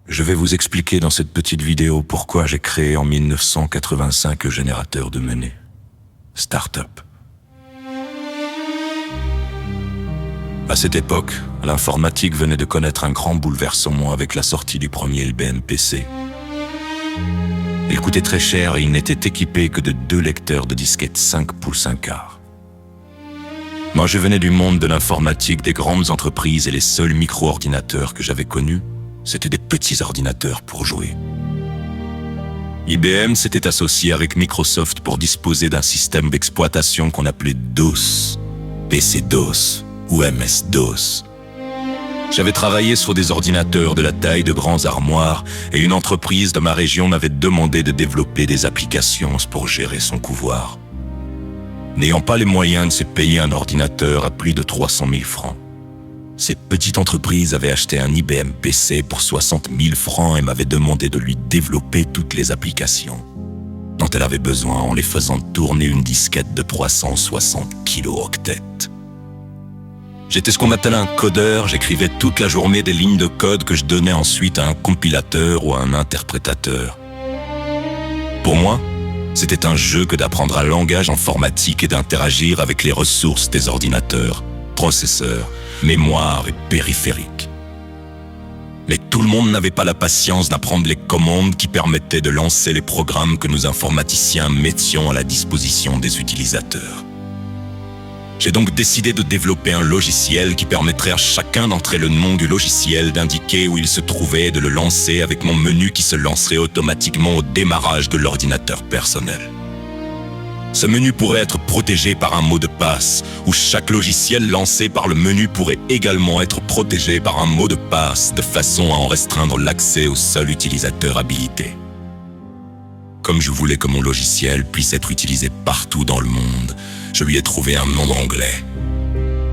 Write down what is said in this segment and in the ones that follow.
Je vais vous expliquer dans cette petite vidéo pourquoi j'ai créé en 1985 le générateur de menu. Startup. À cette époque, l'informatique venait de connaître un grand bouleversement avec la sortie du premier IBM PC. Il coûtait très cher et il n'était équipé que de 2 lecteurs de disquettes 5 pouces 1 quart. Moi, je venais du monde de l'informatique, des grandes entreprises, et les seuls micro-ordinateurs que j'avais connus, c'était des petits ordinateurs pour jouer. IBM s'était associé avec Microsoft pour disposer d'un système d'exploitation qu'on appelait DOS, PC-DOS ou MS-DOS. J'avais travaillé sur des ordinateurs de la taille de grands armoires et une entreprise de ma région m'avait demandé de développer des applications pour gérer son couvoir. N'ayant pas les moyens de se payer un ordinateur à plus de 300 000 francs. Cette petite entreprise avait acheté un IBM PC pour 60 000 francs et m'avait demandé de lui développer toutes les applications dont elle avait besoin en les faisant tourner une disquette de 360 kilo-octets. J'étais ce qu'on appelle un codeur, j'écrivais toute la journée des lignes de code que je donnais ensuite à un compilateur ou à un interprétateur. Pour moi, c'était un jeu que d'apprendre un langage informatique et d'interagir avec les ressources des ordinateurs, processeurs, mémoire et périphériques. Mais tout le monde n'avait pas la patience d'apprendre les commandes qui permettaient de lancer les programmes que nous informaticiens mettions à la disposition des utilisateurs. J'ai donc décidé de développer un logiciel qui permettrait à chacun d'entrer le nom du logiciel, d'indiquer où il se trouvait et de le lancer avec mon menu qui se lancerait automatiquement au démarrage de l'ordinateur personnel. Ce menu pourrait être protégé par un mot de passe, ou chaque logiciel lancé par le menu pourrait également être protégé par un mot de passe, de façon à en restreindre l'accès au seul utilisateur habilité. Comme je voulais que mon logiciel puisse être utilisé partout dans le monde, je lui ai trouvé un nom anglais.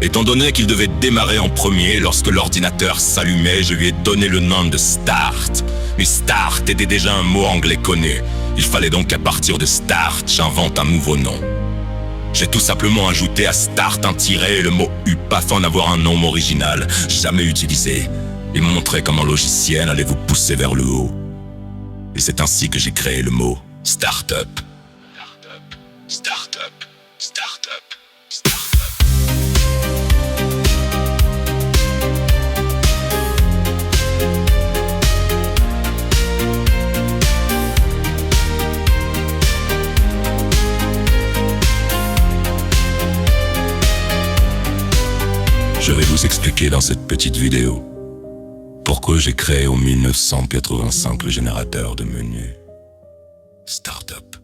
Étant donné qu'il devait démarrer en premier lorsque l'ordinateur s'allumait, je lui ai donné le nom de Start. Mais Start était déjà un mot anglais connu. Il fallait donc qu'à partir de Start, j'invente un nouveau nom. J'ai tout simplement ajouté à Start un tiret et le mot UP afin d'avoir un nom original, jamais utilisé. Il me montrait comment un logiciel allait vous pousser vers le haut. Et c'est ainsi que j'ai créé le mot Startup. Startup, Startup, Startup, Startup. Je vais vous expliquer dans cette petite vidéo pourquoi j'ai créé en 1985 le générateur de menu Startup.